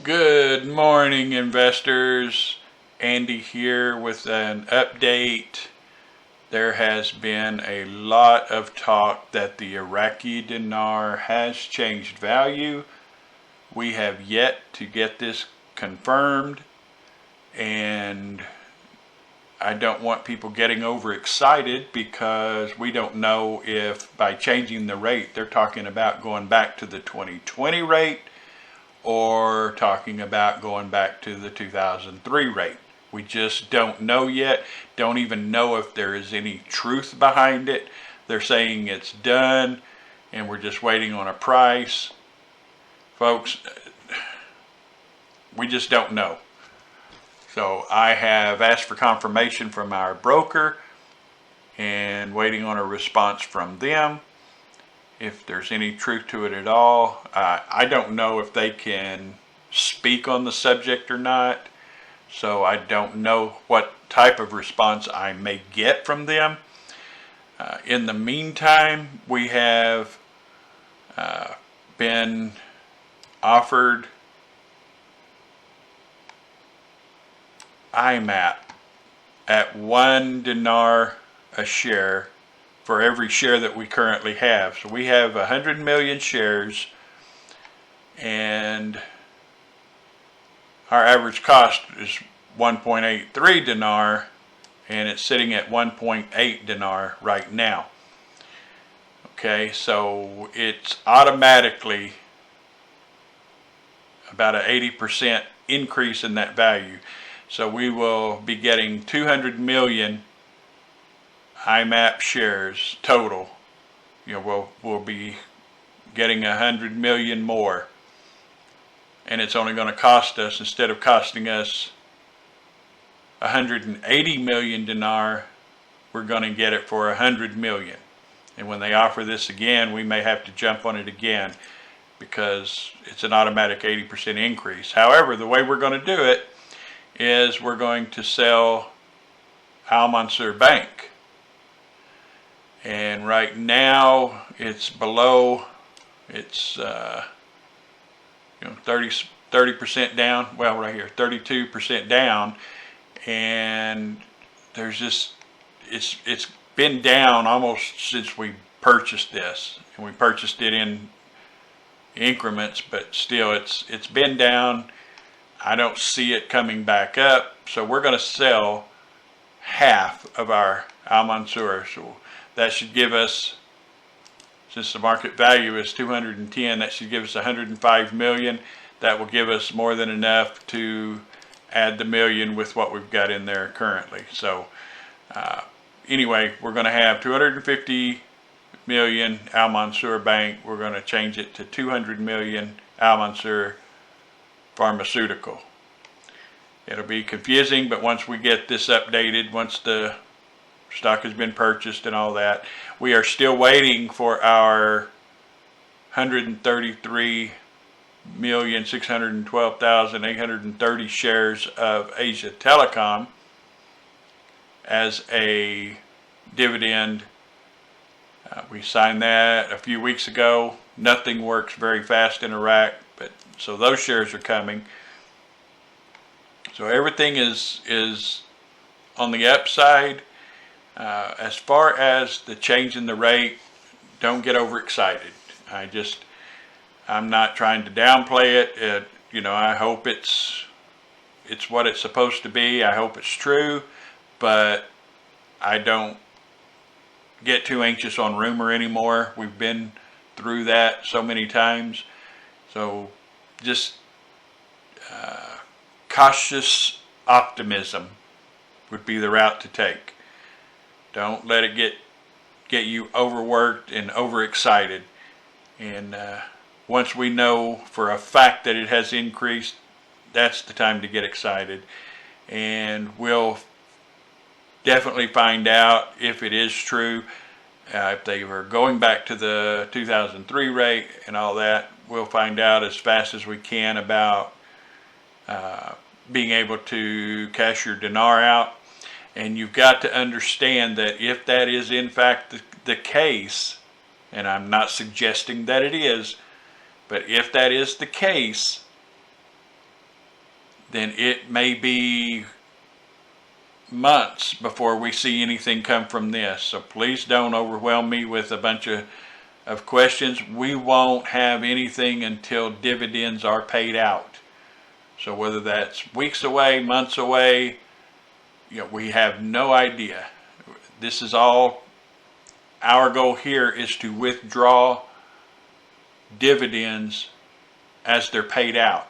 Good morning, investors. Andy here with an update. There has been a lot of talk that the Iraqi dinar has changed value. We have yet to get this confirmed, and I don't want people getting overexcited because we don't know if by changing the rate they're talking about going back to the 2020 rate or talking about going back to the 2003 rate. We just don't know yet. Don't even know if there is any truth behind it. They're saying it's done and we're just waiting on a price. Folks, we just don't know. So I have asked for confirmation from our broker and waiting on a response from them. If there's any truth to it at all. I don't know if they can speak on the subject or not, so I don't know what type of response I may get from them. In the meantime, we have been offered IMAP at 1 dinar a share for every share that we currently have. So we have 100 million shares, and our average cost is 1.83 dinar, and it's sitting at 1.8 dinar right now. Okay, so it's automatically about an 80% increase in that value. So we will be getting 200 million IMAP shares total. We'll be getting 100 million more, and it's only going to cost us, instead of costing us 180 million dinar, we're going to get it for 100 million. And when they offer this again, we may have to jump on it again because it's an automatic 80% increase. However, the way we're going to do it is we're going to sell Al Mansur Bank. And right now it's below, it's 30% down, well right here, 32% down, and there's just, it's been down almost since we purchased this, and we purchased it in increments, but still it's been down. I don't see it coming back up, so we're going to sell half of our Al Mansur. So that should give us, since the market value is 210, that should give us 105 million. That will give us more than enough to add the million with what we've got in there currently. So anyway, we're going to have 250 million Al Mansur Bank. We're going to change it to 200 million Al Mansur Pharmaceutical. It'll be confusing, but once we get this updated, once the stock has been purchased and all that, we are still waiting for our 133,612,830 shares of Asia Telecom as a dividend. We signed that a few weeks ago. Nothing works very fast in Iraq, but so those shares are coming. So everything is on the upside. As far as the change in the rate, don't get overexcited. I'm not trying to downplay it. I hope it's what it's supposed to be. I hope it's true, but I don't get too anxious on rumor anymore. We've been through that so many times. So just cautious optimism would be the route to take. Don't let it get you overworked and overexcited. And once we know for a fact that it has increased, that's the time to get excited. And we'll definitely find out if it is true. If they were going back to the 2003 rate and all that, we'll find out as fast as we can about being able to cash your dinar out. And you've got to understand that if that is in fact the case, and I'm not suggesting that it is, but if that is the case, then it may be months before we see anything come from this. So please don't overwhelm me with a bunch of questions. We won't have anything until dividends are paid out. So whether that's weeks away, months away, we have no idea. This is all, our goal here is to withdraw dividends as they're paid out.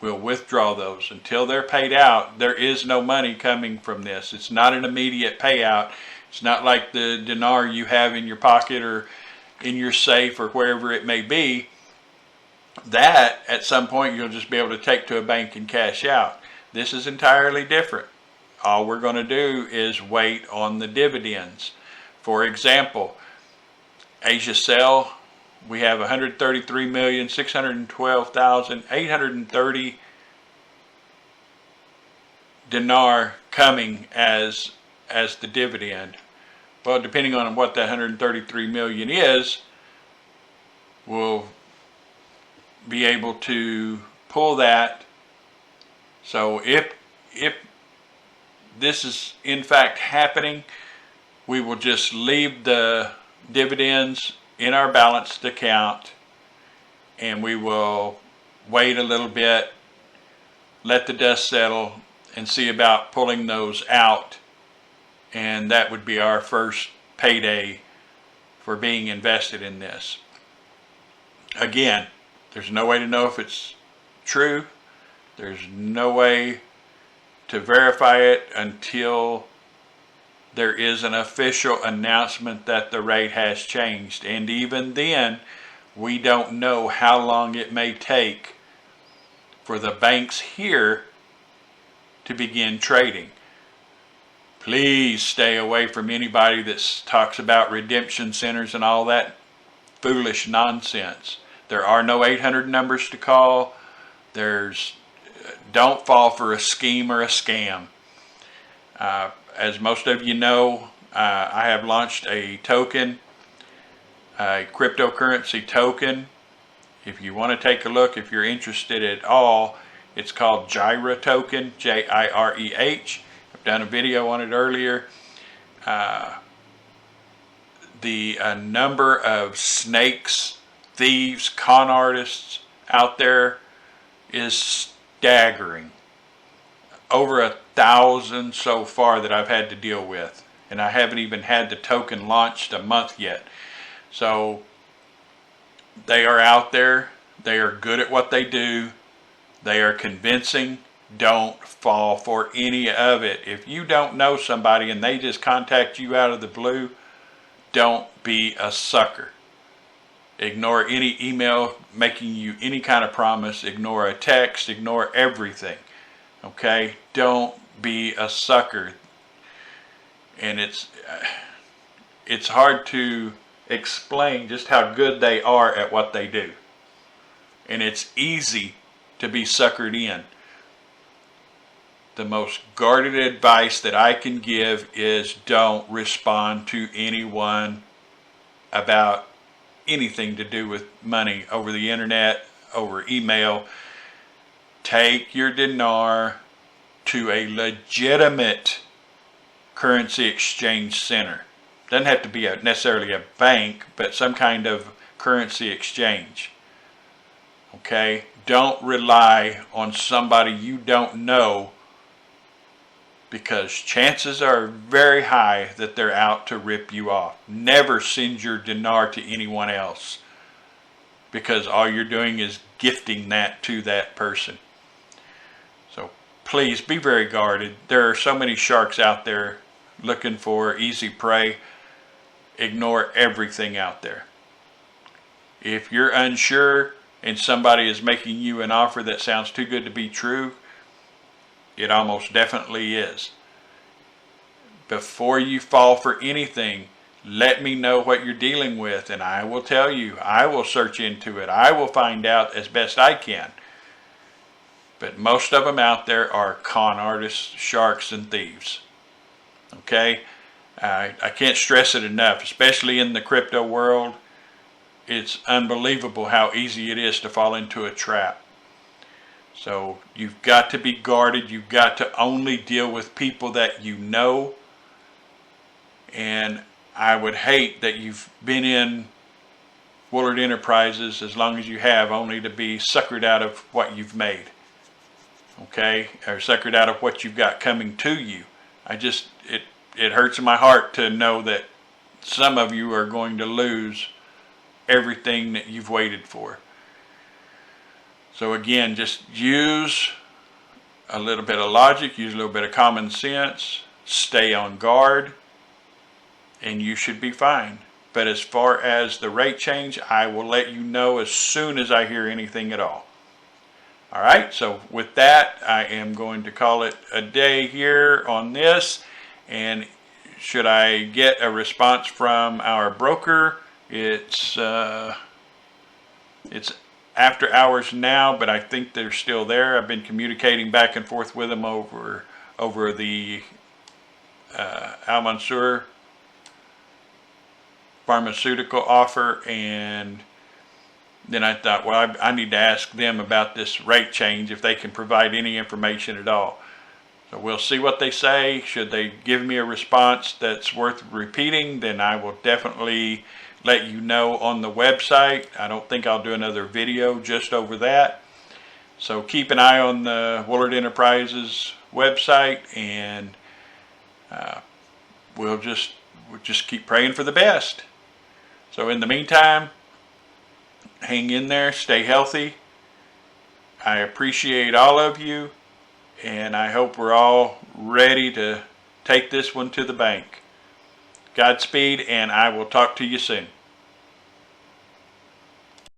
We'll withdraw those. Until they're paid out, there is no money coming from this. It's not an immediate payout. It's not like the dinar you have in your pocket or in your safe or wherever it may be. That, at some point, you'll just be able to take to a bank and cash out. This is entirely different. All we're going to do is wait on the dividends. For example, Asia Cell, we have 133,612,830 dinar coming as the dividend. Well, depending on what that 133 million is, we'll be able to pull that. So if this is in fact happening, we will just leave the dividends in our balanced account, and we will wait a little bit, let the dust settle, and see about pulling those out. And that would be our first payday for being invested in this. Again, there's no way to know if it's true. There's no way to verify it until there is an official announcement that the rate has changed. And even then, we don't know how long it may take for the banks here to begin trading. Please stay away from anybody that talks about redemption centers and all that foolish nonsense. There are no 800 numbers to call. Don't fall for a scheme or a scam. As most of you know, I have launched a token, a cryptocurrency token. If you want to take a look, if you're interested at all, it's called Jireh token, Jireh. I've done a video on it earlier. The number of snakes, thieves, con artists out there is staggering. Over 1,000 so far that I've had to deal with, and I haven't even had the token launched a month yet. So they are out there. They are good at what they do. They are convincing. Don't fall for any of it. If you don't know somebody and they just contact you out of the blue, don't be a sucker. Ignore any email making you any kind of promise. Ignore a text. Ignore everything. Okay? Don't be a sucker. And it's hard to explain just how good they are at what they do. And it's easy to be suckered in. The most guarded advice that I can give is don't respond to anyone about anything to do with money over the internet, over email. Take your dinar to a legitimate currency exchange center. Doesn't have to be necessarily a bank, but some kind of currency exchange. Okay? Don't rely on somebody you don't know, because chances are very high that they're out to rip you off. Never send your dinar to anyone else, because all you're doing is gifting that to that person. So please be very guarded. There are so many sharks out there looking for easy prey. Ignore everything out there. If you're unsure and somebody is making you an offer that sounds too good to be true, it almost definitely is. Before you fall for anything, let me know what you're dealing with, and I will tell you. I will search into it. I will find out as best I can. But most of them out there are con artists, sharks, and thieves. Okay? I can't stress it enough, especially in the crypto world. It's unbelievable how easy it is to fall into a trap. So you've got to be guarded. You've got to only deal with people that you know. And I would hate that you've been in Woolard Enterprises as long as you have, only to be suckered out of what you've made. Okay? Or suckered out of what you've got coming to you. It hurts in my heart to know that some of you are going to lose everything that you've waited for. So again, just use a little bit of logic, use a little bit of common sense, stay on guard, and you should be fine. But as far as the rate change, I will let you know as soon as I hear anything at all. All right, so with that, I am going to call it a day here on this. And should I get a response from our broker, it's after hours now, but I think they're still there. I've been communicating back and forth with them over the Al Mansour pharmaceutical offer, and then I thought, well, I need to ask them about this rate change, if they can provide any information at all. So we'll see what they say. Should they give me a response that's worth repeating, then I will definitely let you know on the website. I don't think I'll do another video just over that. So keep an eye on the Woolard Enterprises website, and we'll just keep praying for the best. So in the meantime, hang in there, stay healthy. I appreciate all of you, and I hope we're all ready to take this one to the bank. Godspeed, and I will talk to you soon.